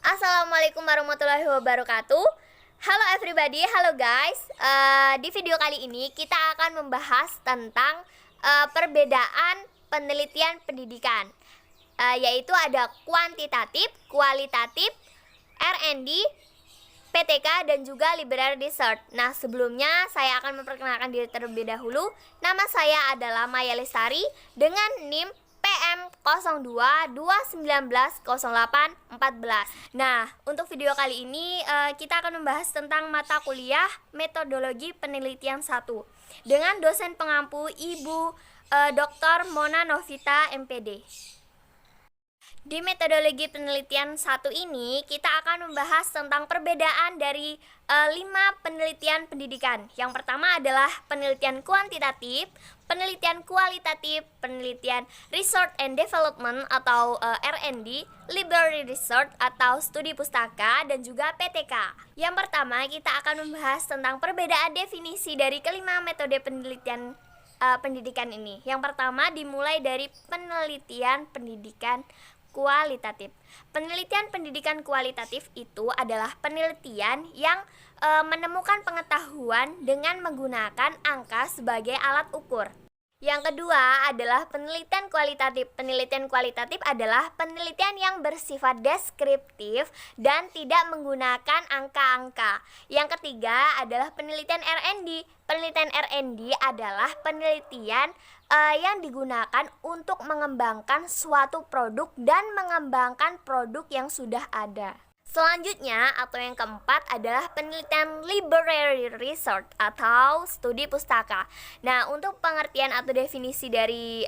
Assalamualaikum warahmatullahi wabarakatuh. Halo everybody, halo guys. Di video kali ini kita akan membahas tentang perbedaan penelitian pendidikan, yaitu ada kuantitatif, kualitatif, R&D, PTK, dan juga liberal research. Nah, sebelumnya saya akan memperkenalkan diri terlebih dahulu. Nama saya adalah Maya Lestari dengan NIM PM0221908414. Nah, untuk video kali ini kita akan membahas tentang mata kuliah Metodologi Penelitian 1 dengan dosen pengampu Ibu Dr. Mona Novita MPD. Di metodologi penelitian 1 ini kita akan membahas tentang perbedaan dari 5 penelitian pendidikan. Yang pertama adalah penelitian kuantitatif, penelitian kualitatif, penelitian research and development atau R&D, library research atau studi pustaka, dan juga PTK. Yang pertama kita akan membahas tentang perbedaan definisi dari kelima metode penelitian pendidikan ini. Yang pertama dimulai dari penelitian pendidikan kualitatif. Penelitian pendidikan kualitatif itu adalah penelitian yang menemukan pengetahuan dengan menggunakan angka sebagai alat ukur. Yang kedua adalah penelitian kualitatif. Penelitian kualitatif adalah penelitian yang bersifat deskriptif dan tidak menggunakan angka-angka. Yang ketiga adalah penelitian R&D. Penelitian R&D adalah penelitian yang digunakan untuk mengembangkan suatu produk dan mengembangkan produk yang sudah ada. Selanjutnya atau yang keempat adalah penelitian library research atau studi pustaka. Nah, untuk pengertian atau definisi dari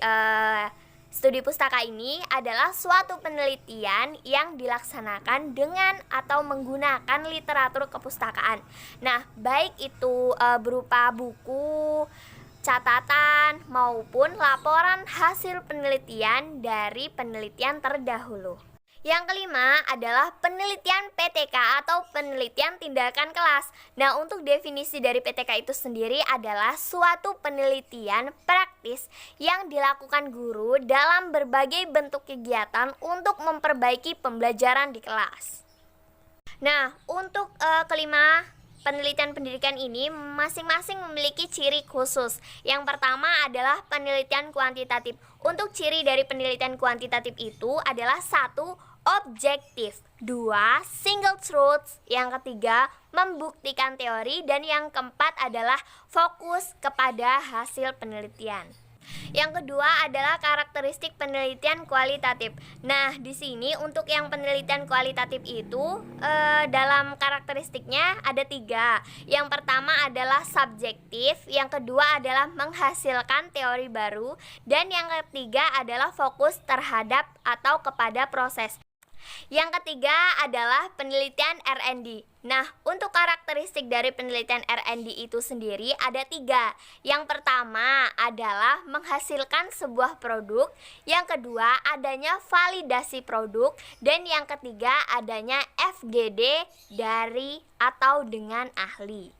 studi pustaka ini adalah suatu penelitian yang dilaksanakan dengan atau menggunakan literatur kepustakaan. Nah, baik itu berupa buku, catatan, maupun laporan hasil penelitian dari penelitian terdahulu. Yang kelima adalah penelitian PTK atau penelitian tindakan kelas. Nah, untuk definisi dari PTK itu sendiri adalah suatu penelitian praktis yang dilakukan guru dalam berbagai bentuk kegiatan untuk memperbaiki pembelajaran di kelas. Nah, untuk kelima penelitian pendidikan ini masing-masing memiliki ciri khusus. Yang pertama adalah penelitian kuantitatif. Untuk ciri dari penelitian kuantitatif itu adalah 1. Objektif, 2. Single truth, yang ketiga membuktikan teori, dan yang keempat adalah fokus kepada hasil penelitian. Yang kedua adalah karakteristik penelitian kualitatif. Nah, di sini untuk yang penelitian kualitatif itu dalam karakteristiknya ada 3. Yang pertama adalah subjektif, yang kedua adalah menghasilkan teori baru, dan yang ketiga adalah fokus terhadap atau kepada proses. Yang ketiga adalah penelitian R&D. Nah, untuk karakteristik dari penelitian R&D itu sendiri ada 3. Yang pertama adalah menghasilkan sebuah produk, yang kedua adanya validasi produk, dan yang ketiga adanya FGD dari atau dengan ahli.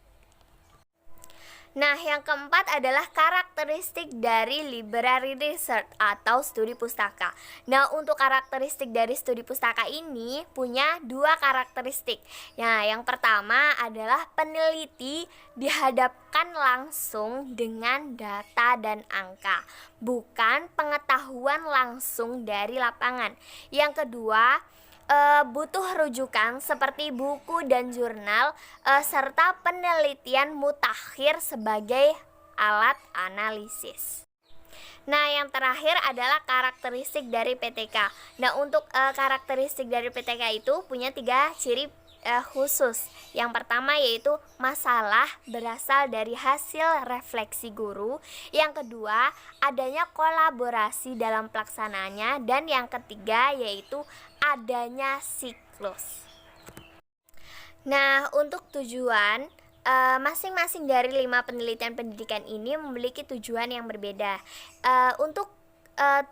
Nah, yang keempat adalah karakteristik dari library research atau studi pustaka. Nah, untuk karakteristik dari studi pustaka ini punya 2 karakteristik. Nah, yang pertama adalah peneliti dihadapkan langsung dengan data dan angka, bukan pengetahuan langsung dari lapangan. Yang kedua, butuh rujukan seperti buku dan jurnal serta penelitian mutakhir sebagai alat analisis. Nah, yang terakhir adalah karakteristik dari PTK. Nah, untuk karakteristik dari PTK itu punya 3 ciri khusus. Yang pertama yaitu masalah berasal dari hasil refleksi guru. Yang kedua adanya kolaborasi dalam pelaksanaannya, dan yang ketiga yaitu adanya siklus. Nah, untuk tujuan masing-masing dari 5 penelitian pendidikan ini memiliki tujuan yang berbeda. Untuk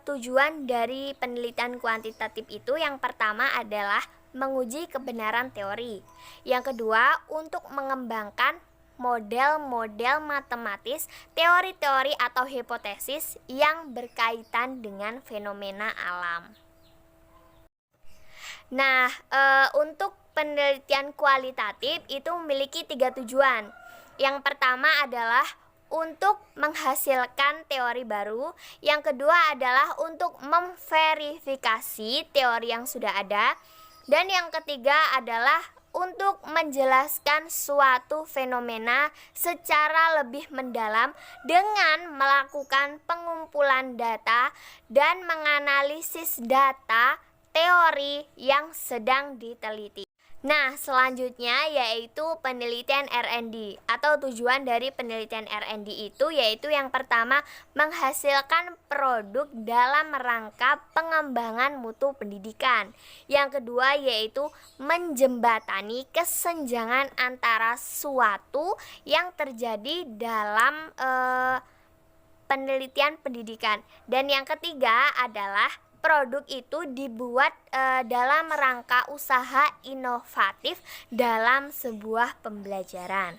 tujuan dari penelitian kuantitatif itu yang pertama adalah menguji kebenaran teori. Yang kedua, untuk mengembangkan model-model matematis, teori-teori atau hipotesis yang berkaitan dengan fenomena alam. Nah, untuk penelitian kualitatif itu memiliki 3 tujuan. Yang pertama adalah untuk menghasilkan teori baru. Yang kedua adalah untuk memverifikasi teori yang sudah ada. Dan yang ketiga adalah untuk menjelaskan suatu fenomena secara lebih mendalam dengan melakukan pengumpulan data dan menganalisis data teori yang sedang diteliti. Nah, selanjutnya yaitu penelitian R&D atau tujuan dari penelitian R&D itu yaitu yang pertama menghasilkan produk dalam rangka pengembangan mutu pendidikan. Yang kedua yaitu menjembatani kesenjangan antara suatu yang terjadi dalam penelitian pendidikan. Dan yang ketiga adalah produk itu dibuat dalam rangka usaha inovatif dalam sebuah pembelajaran.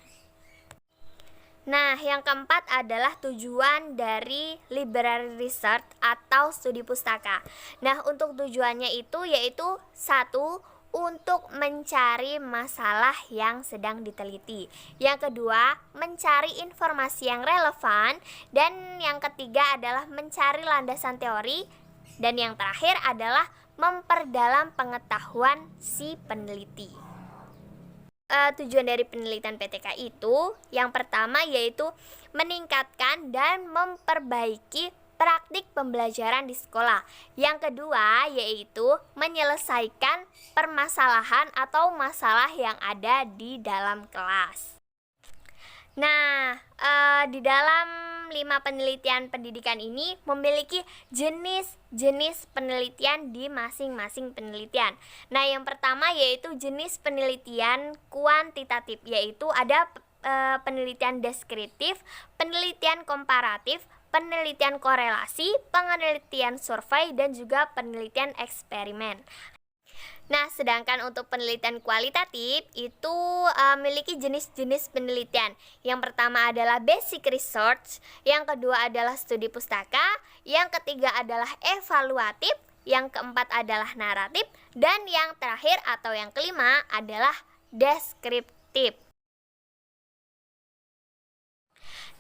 Nah, yang keempat adalah tujuan dari library research atau studi pustaka. Nah, untuk tujuannya itu yaitu satu, untuk mencari masalah yang sedang diteliti. Yang kedua, mencari informasi yang relevan. Dan yang ketiga adalah mencari landasan teori. Dan yang terakhir adalah memperdalam pengetahuan si peneliti. Tujuan dari penelitian PTK itu yang pertama yaitu meningkatkan dan memperbaiki praktik pembelajaran di sekolah. Yang kedua yaitu menyelesaikan permasalahan atau masalah yang ada di dalam kelas. Nah, di dalam 5 penelitian pendidikan ini memiliki jenis-jenis penelitian di masing-masing penelitian. Nah, yang pertama yaitu jenis penelitian kuantitatif, yaitu ada penelitian deskriptif, penelitian komparatif, penelitian korelasi, penelitian survei, dan juga penelitian eksperimen. Nah, sedangkan untuk penelitian kualitatif itu memiliki jenis-jenis penelitian. Yang pertama adalah basic research, yang kedua adalah studi pustaka, yang ketiga adalah evaluatif, yang keempat adalah naratif, dan yang terakhir atau yang kelima adalah deskriptif.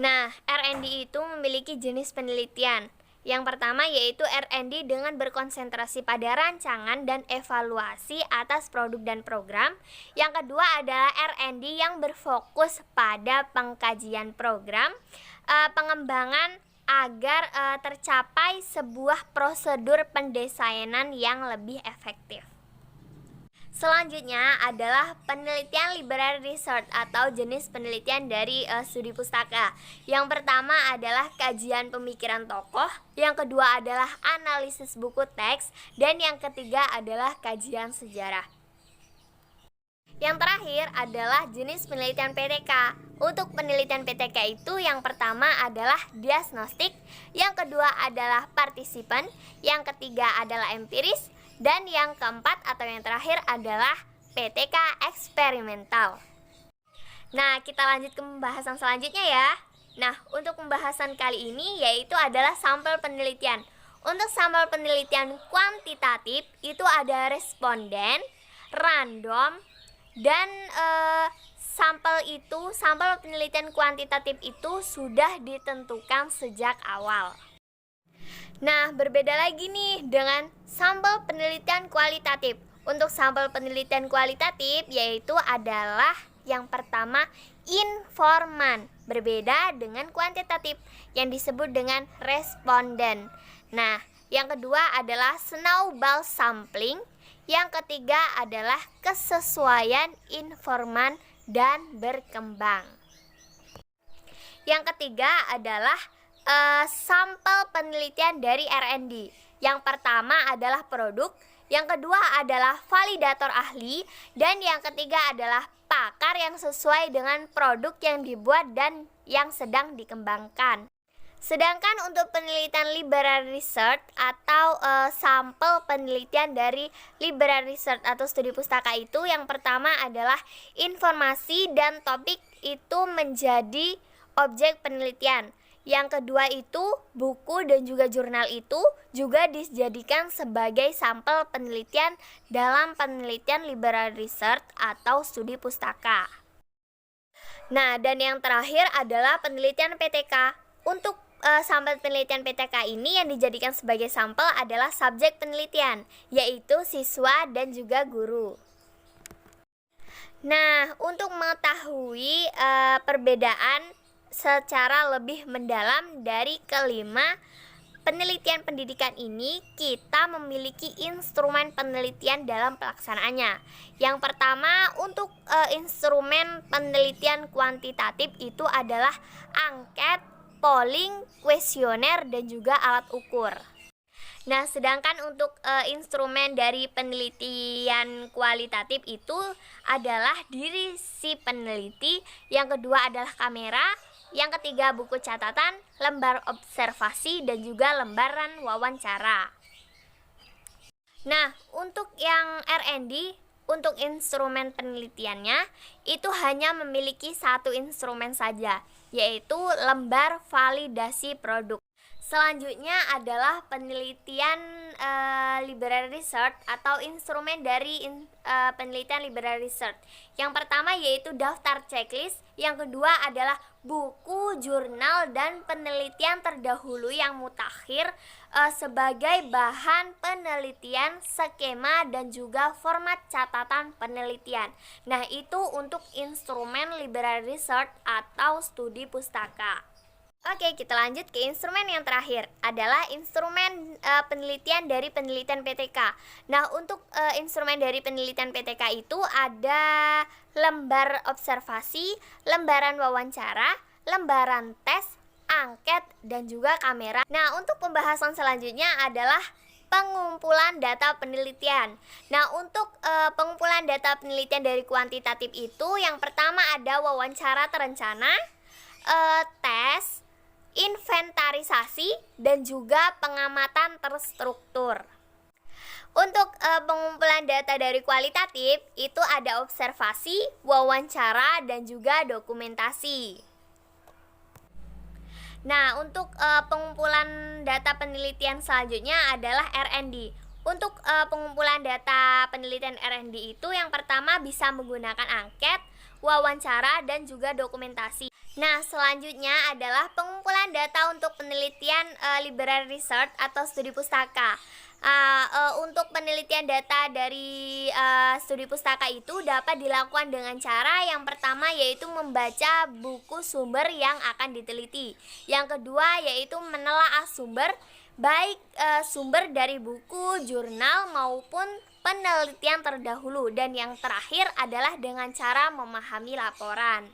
Nah, R&D itu memiliki jenis penelitian. Yang pertama yaitu R&D dengan berkonsentrasi pada rancangan dan evaluasi atas produk dan program. Yang kedua adalah R&D yang berfokus pada pengkajian program, pengembangan agar tercapai sebuah prosedur pendesainan yang lebih efektif. Selanjutnya adalah penelitian library research atau jenis penelitian dari studi pustaka. Yang pertama adalah kajian pemikiran tokoh, yang kedua adalah analisis buku teks, dan yang ketiga adalah kajian sejarah. Yang terakhir adalah jenis penelitian PTK. Untuk penelitian PTK itu yang pertama adalah diagnostik, yang kedua adalah partisipan, yang ketiga adalah empiris, dan yang keempat atau yang terakhir adalah PTK eksperimental. Nah, kita lanjut ke pembahasan selanjutnya ya. Nah, untuk pembahasan kali ini yaitu adalah sampel penelitian. Untuk sampel penelitian kuantitatif itu ada responden, random, dan sampel penelitian kuantitatif itu sudah ditentukan sejak awal. Nah, berbeda lagi nih dengan sampel penelitian kualitatif. Untuk sampel penelitian kualitatif yaitu adalah yang pertama informan, berbeda dengan kuantitatif yang disebut dengan responden. Nah, yang kedua adalah snowball sampling, yang ketiga adalah kesesuaian informan dan berkembang. Yang ketiga adalah sampel penelitian dari R&D. Yang pertama adalah produk, yang kedua adalah validator ahli, dan yang ketiga adalah pakar yang sesuai dengan produk yang dibuat dan yang sedang dikembangkan. Sedangkan untuk penelitian library research atau sampel penelitian dari library research atau studi pustaka itu yang pertama adalah informasi dan topik itu menjadi objek penelitian. Yang kedua itu buku dan juga jurnal itu juga dijadikan sebagai sampel penelitian dalam penelitian liberal research atau studi pustaka. Nah, dan yang terakhir adalah penelitian PTK. Untuk sampel penelitian PTK ini yang dijadikan sebagai sampel adalah subjek penelitian, yaitu siswa dan juga guru. Nah, untuk mengetahui perbedaan secara lebih mendalam dari kelima penelitian pendidikan ini, kita memiliki instrumen penelitian dalam pelaksanaannya. Yang pertama, untuk instrumen penelitian kuantitatif itu adalah angket, polling, kuesioner, dan juga alat ukur. Nah, sedangkan untuk instrumen dari penelitian kualitatif itu adalah diri si peneliti, yang kedua adalah kamera, yang ketiga buku catatan, lembar observasi, dan juga lembaran wawancara. Nah, untuk yang R&D, untuk instrumen penelitiannya itu hanya memiliki satu instrumen saja, yaitu lembar validasi produk. Selanjutnya adalah penelitian liberal research atau instrumen dari penelitian liberal research. Yang pertama yaitu daftar checklist, yang kedua adalah buku, jurnal, dan penelitian terdahulu yang mutakhir sebagai bahan penelitian, skema, dan juga format catatan penelitian. Nah, itu untuk instrumen liberal research atau studi pustaka. Oke, kita lanjut ke instrumen yang terakhir, adalah instrumen penelitian dari penelitian PTK. Nah, untuk instrumen dari penelitian PTK itu ada lembar observasi, lembaran wawancara, lembaran tes, angket, dan juga kamera. Nah, untuk pembahasan selanjutnya adalah pengumpulan data penelitian. Nah, untuk pengumpulan data penelitian dari kuantitatif itu, yang pertama ada wawancara terencana, tes, inventarisasi, dan juga pengamatan terstruktur. Untuk pengumpulan data dari kualitatif itu ada observasi, wawancara, dan juga dokumentasi. Nah, untuk pengumpulan data penelitian selanjutnya adalah R&D. Untuk pengumpulan data penelitian R&D itu yang pertama bisa menggunakan angket, wawancara, dan juga dokumentasi. Nah, selanjutnya adalah pengumpulan data untuk penelitian liberal research atau studi pustaka. Untuk penelitian data dari studi pustaka itu dapat dilakukan dengan cara yang pertama yaitu membaca buku sumber yang akan diteliti. Yang kedua yaitu menelaah sumber, baik sumber dari buku, jurnal, maupun penelitian terdahulu. Dan yang terakhir adalah dengan cara memahami laporan.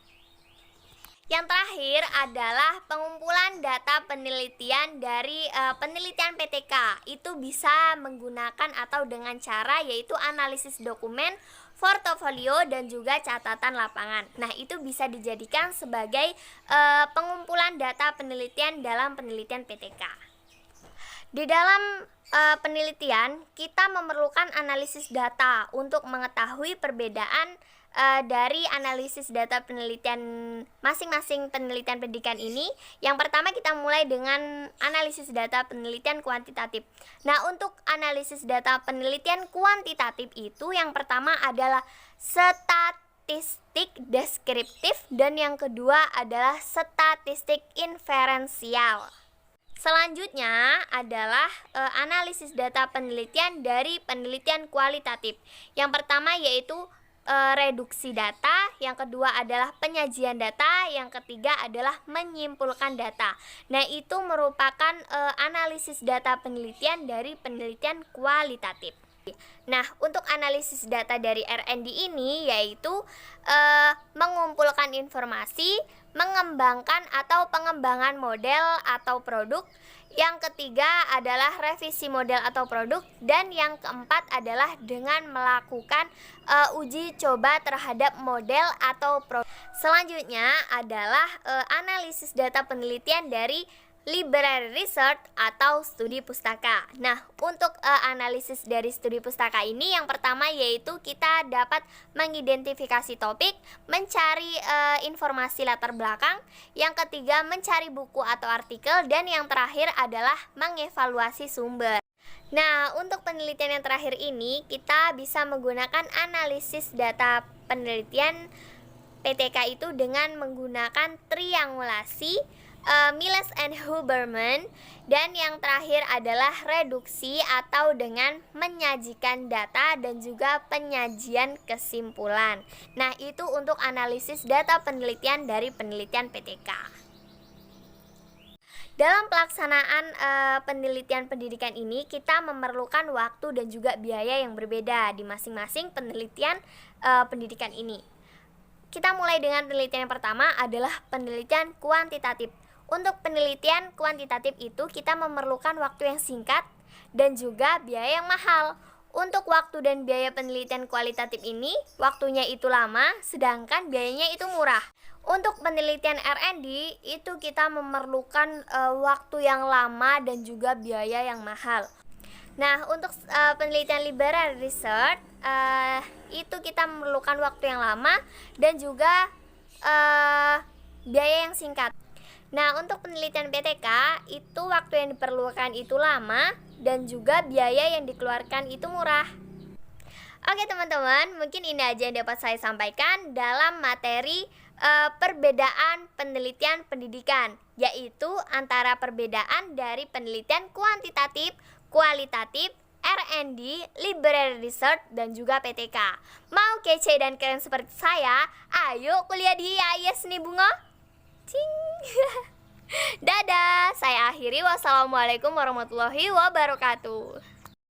Yang terakhir adalah pengumpulan data penelitian dari penelitian PTK. Itu bisa menggunakan atau dengan cara yaitu analisis dokumen, portofolio, dan juga catatan lapangan. Nah, itu bisa dijadikan sebagai pengumpulan data penelitian dalam penelitian PTK. Di dalam penelitian, kita memerlukan analisis data untuk mengetahui perbedaan dari analisis data penelitian masing-masing penelitian pendidikan ini. Yang pertama kita mulai dengan analisis data penelitian kuantitatif. Nah, untuk analisis data penelitian kuantitatif itu yang pertama adalah statistik deskriptif dan yang kedua adalah statistik inferensial. Selanjutnya adalah analisis data penelitian dari penelitian kualitatif. Yang pertama yaitu reduksi data, yang kedua adalah penyajian data, yang ketiga adalah menyimpulkan data. Nah, itu merupakan analisis data penelitian dari penelitian kualitatif. Nah, untuk analisis data dari R&D ini yaitu mengumpulkan informasi, mengembangkan atau pengembangan model atau produk. Yang ketiga adalah revisi model atau produk, dan yang keempat adalah dengan melakukan uji coba terhadap model atau produk. Selanjutnya adalah analisis data penelitian dari library research atau studi pustaka. Nah, untuk analisis dari studi pustaka ini yang pertama yaitu kita dapat mengidentifikasi topik, mencari informasi latar belakang, yang ketiga mencari buku atau artikel, dan yang terakhir adalah mengevaluasi sumber. Nah, untuk penelitian yang terakhir ini kita bisa menggunakan analisis data penelitian PTK itu dengan menggunakan triangulasi, Miles and Huberman, dan yang terakhir adalah reduksi atau dengan menyajikan data dan juga penyajian kesimpulan. Nah, itu untuk analisis data penelitian dari penelitian PTK. Dalam pelaksanaan penelitian pendidikan ini, kita memerlukan waktu dan juga biaya yang berbeda di masing-masing penelitian pendidikan ini. Kita mulai dengan penelitian yang pertama adalah penelitian kuantitatif. Untuk penelitian kuantitatif itu kita memerlukan waktu yang singkat dan juga biaya yang mahal. Untuk waktu dan biaya penelitian kualitatif ini, waktunya itu lama, sedangkan biayanya itu murah. Untuk penelitian R&D itu kita memerlukan waktu yang lama dan juga biaya yang mahal. Nah, untuk penelitian library research itu kita memerlukan waktu yang lama dan juga biaya yang singkat. Nah, untuk penelitian PTK itu waktu yang diperlukan itu lama dan juga biaya yang dikeluarkan itu murah. Oke teman-teman, mungkin ini aja yang dapat saya sampaikan dalam materi perbedaan penelitian pendidikan, yaitu antara perbedaan dari penelitian kuantitatif, kualitatif, R&D, library research, dan juga PTK. Mau kece dan keren seperti saya? Ayo kuliah di IAIS nih bunga. Cing. Dadah, saya akhiri. Wassalamualaikum warahmatullahi wabarakatuh.